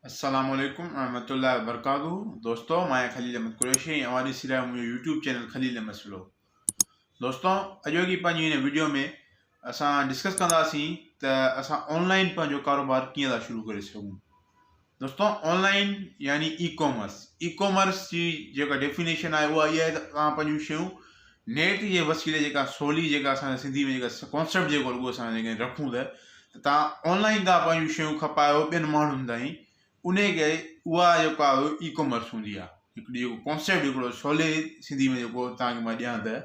अस्सलामुअलैकुम रहमतुल्लाहि वबरकातुहू। दोस्तों, मैं खलील अहमद कुरैशी ऐं अवां ॾिसी रहिया मुंहिंजो YouTube channel Khalil Ahmed slow. दोस्तों, अॼोकी पंहिंजी हिन वीडियो में असां डिस्कस कंदासीं त असां ऑनलाइन पंहिंजो कारोबार कीअं था शुरू करे सघूं। दोस्तों, ऑनलाइन यानी ई कॉमर्स जी जेका डेफिनेशन आहे उहा इहा आहे त तव्हां पंहिंजियूं शयूं नेट जे वसीले जेका सवली जेका असां सिंधी में जेका कॉन्सेप्ट जेको रुॻो असां जेके रखूं त तव्हां ऑनलाइन था पंहिंजियूं शयूं खपायो ॿियनि माण्हुनि ताईं, उन खे उहा जेका ई कॉमर्स हूंदी आहे। हिकिड़ी जेको कॉन्सेप्ट हिकिड़ो सवले सिंधी में जेको तव्हांखे मां ॾियां त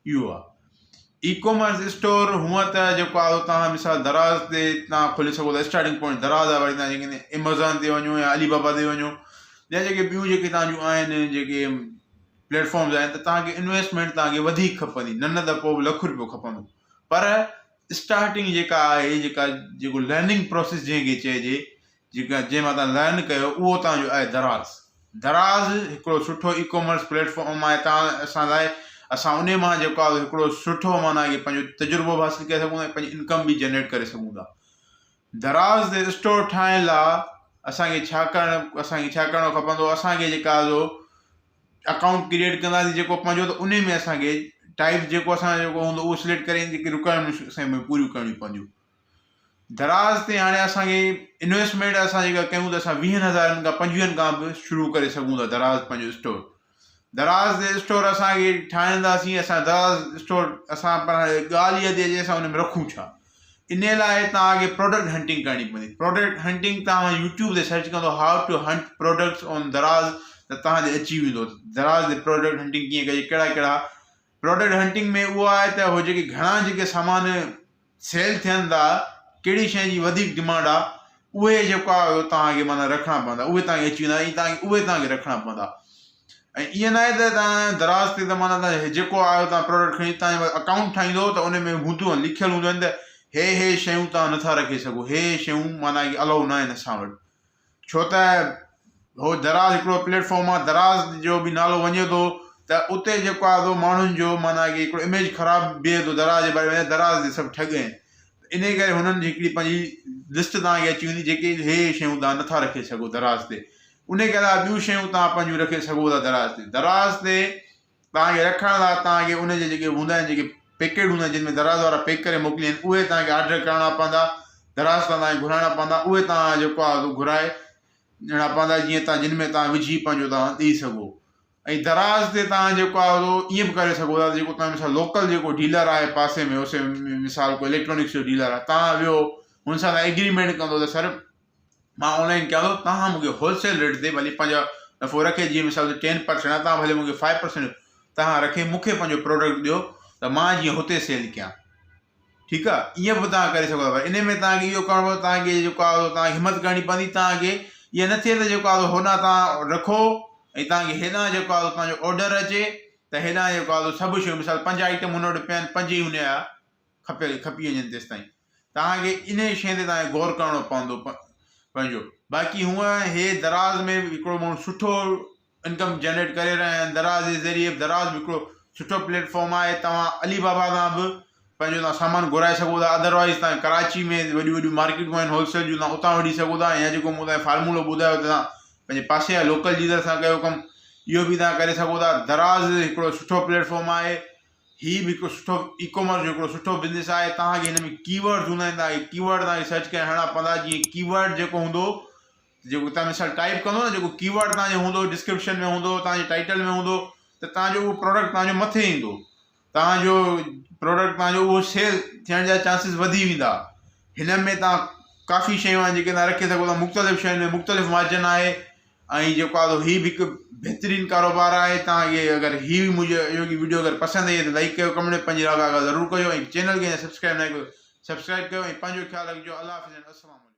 इहो आहे ई कॉमर्स स्टोर। हूअं त जेको आहे तव्हां मिसाल दराज़ ते तव्हां खोले सघो था, स्टार्टिंग पॉइंट दराज़ आहे। वरी तव्हां जेके एमेज़ॉन ते वञो या अलीबाबा ते वञो या जेके ॿियूं जेके तव्हांजूं आहिनि जेके प्लेटफॉर्म्स आहिनि, त तव्हांखे इन्वेस्टमेंट तव्हांखे वधीक खपंदी, न त पोइ ₹1,00,000 खपंदो। पर स्टार्टिंग जेका आहे जेको लर्निंग प्रोसेस जंहिंखे चइजे, जंहिंमां तव्हां लर्न कयो, उहो तव्हांजो आहे दराज़ हिकिड़ो सुठो ई कॉमर्स प्लेटफॉर्म आहे असां लाइ। असां उन मां जेको आहे हिकिड़ो सुठो माना कि पंहिंजो तजुर्बो बि हासिलु करे सघूं था, पंहिंजी इनकम बि जनरेट करे सघूं था। दराज़ ते स्टोर ठाहिण लाइ असांखे छा करणो खपंदो, असांखे जेका अकाउंट क्रिएट कंदासीं जेको पंहिंजो, त उन में असांखे टाइप जेको हूंदो उहो सिलेक्ट करे जेके रिक्वायरमेंट्स असांखे पूरियूं करणियूं पवंदियूं। दराज़ ते हाणे असांखे इन्वेस्टमेंट असां जेका कयूं त असां 20,000 खां 25 खां बि शुरू करे सघूं था दराज़ पंहिंजो स्टोर। दराज़ ते स्टोर असांखे ठाहींदासीं, असां दराज़ स्टोर असां ॻाल्हि इहा थी अचे असां उन में रखूं छा। इन लाइ तव्हांखे प्रोडक्ट हंटिंग करणी पवंदी। प्रोडक्ट हंटिंग तव्हां यूट्यूब ते सर्च कंदो हाउ टू हंट प्रोडक्ट्स ऑन दराज़, त तव्हांखे अची वेंदो दराज़ ते प्रोडक्ट हंटिंग कीअं कजे, कहिड़ा प्रोडक्ट हंटिंग में उहो आहे त उहो जेके घणा जेके सामान सेल थियनि था, कहिड़ी शइ जी वधीक डिमांड आहे, उहे जेको आहे तव्हांखे माना रखणा पवंदा, उहे तव्हांखे अची वेंदा ऐं उहे तव्हांखे रखणा पवंदा। ऐं ईअं न आहे त तव्हां दराज़ ते त माना तव्हां जेको आहे तव्हां प्रोडक्ट खणी तव्हांजो अकाउंट ठाहींदो त उन में हूंदियूं लिखियलु हूंदियूं आहिनि त हे शयूं तव्हां नथा रखे सघो, हे शयूं माना कि अलाउ न आहिनि असां वटि। छो त उहो दराज़ हिकिड़ो प्लेटफॉर्म आहे, दराज़ जो बि नालो वञे थो त उते जेको आहे माण्हुनि जो माना कि हिकिड़ो इमेज ख़राबु बीहे थो दराज़ जे बारे में, दराज़ ते सभु ठग आहिनि। इन करे हुननि हिकिड़ी पंहिंजी लिस्ट तव्हांखे अची वेंदी जेके हे शयूं तव्हां नथा रखे सघो दराज़ ते। उन जे अलावा ॿियूं शयूं तव्हां पंहिंजूं रखे सघो था दराज़ ते। दराज़ ते तव्हांखे रखण लाइ तव्हांखे उनजे जेके हूंदा आहिनि, जेके पैकेट हूंदा आहिनि, जिनमें दराज़ वारा पैक करे मोकिलींदा आहिनि, उहे तव्हांखे ऑर्डर करणा पवंदा, दराज़ तां तव्हांखे घुराइणा पवंदा। उहे तव्हां जेको आहे घुराए ॾियणा पवंदा, जीअं जिन में तव्हां विझी पंहिंजो तव्हां ॾेई सघो। ऐं दराज़ ते तव्हां जेको आहे ईअं बि करे सघो था, जेको तव्हां मिसाल लोकल जेको डीलर आहे पासे में, उसे मिसाल कोई इलेक्ट्रॉनिक्स जो डीलर आहे, तव्हां वियो हुन सां एग्रीमेंट कंदो त सर मां ऑनलाइन कयां थो, तव्हां मूंखे होलसेल रेट ते भली पंहिंजा नफ़ो रखे, जीअं मिसाल 10% आहे, तव्हां भले मूंखे 5% तव्हां रखे मूंखे पंहिंजो प्रोडक्ट ॾियो त मां जीअं हुते सेल कयां। ठीकु आहे, ईअं बि तव्हां करे सघो था। पर इन में तव्हांखे इहो करिणो पवंदो, तव्हांखे जेको आहे तव्हांखे हिमत करणी पवंदी। तव्हांखे ईअं न थिए त जेको आहे होॾां तव्हां रखो ऐं तव्हांखे हेॾां जेको आहे तव्हांजो ऑडर अचे त हेॾां जेको आहे सभु शयूं मिसाल 5 आइटम हुन वटि पिया आहिनि, 5 ई हुन जा खपी वञनि तेसि ताईं। तव्हांखे इन शइ ते तव्हांखे गौर करिणो पवंदो पंहिंजो। बाक़ी हूअं हे दराज़ में हिकिड़ो माण्हू सुठो इनकम जनरेट करे रहिया आहिनि दराज़ जे ज़रिए। दराज़ बि हिकिड़ो सुठो प्लेटफॉर्म आहे। तव्हां अलीबाबा खां बि पंहिंजो तव्हां सामान घुराए सघो था। अदरवाइज़ तव्हां कराची में वॾियूं मार्केटूं आहिनि होलसेल जूं, तव्हां उतां वठी सघो था। या जेको मूं तव्हांखे फार्मूलो ॿुधायो त तव्हां पंहिंजे पासे जा लोकल डीलर सां कयो कमु, इहो बि तव्हां करे सघो था। दराज़ हिकिड़ो सुठो प्लेटफॉर्म आहे। हीअ बि हिकिड़ो सुठो ई कॉमर्स जो हिकिड़ो सुठो बिज़नेस आहे। तव्हांखे हिन में कीवर्ड्स हूंदा आहिनि, तव्हांखे कीवर्ड तव्हांखे सर्च करे हणणा पवंदा। जीअं कीवर्ड जेको हूंदो, जेको तव्हां मिसाल टाइप कंदो न, जेको कीवर्ड तव्हांजो हूंदो डिस्क्रिप्शन में हूंदो, तव्हांजे टाइटल में हूंदो, त तव्हांजो उहो प्रोडक्ट तव्हांजो मथे ईंदो। तव्हांजो प्रोडक्ट तव्हांजो उहो सेल थियण जा चांसिस वधी वेंदा। हिन में तव्हां काफ़ी शयूं आहिनि जेके तव्हां रखे सघो था। मुख़्तलिफ़ शयुनि में मुख़्तलिफ़ मार्जिन आहे। ऐं जेको आहे हीअ बि हिकु बहितरीनु कारोबार आहे। तव्हांखे अगरि हीअ बि मुंहिंजो इहो वीडियो अगरि पसंदि आई त लाइक कयो, कमेंट में पंहिंजी राय ज़रूरु कयो। ऐं चैनल खे सब्सक्राइब न कयो, सब्सक्राइब कयो। ऐं पंहिंजो ख़्यालु रखिजो। अल्लाह हाफ़िज़। अस्सलाम वालेकुम।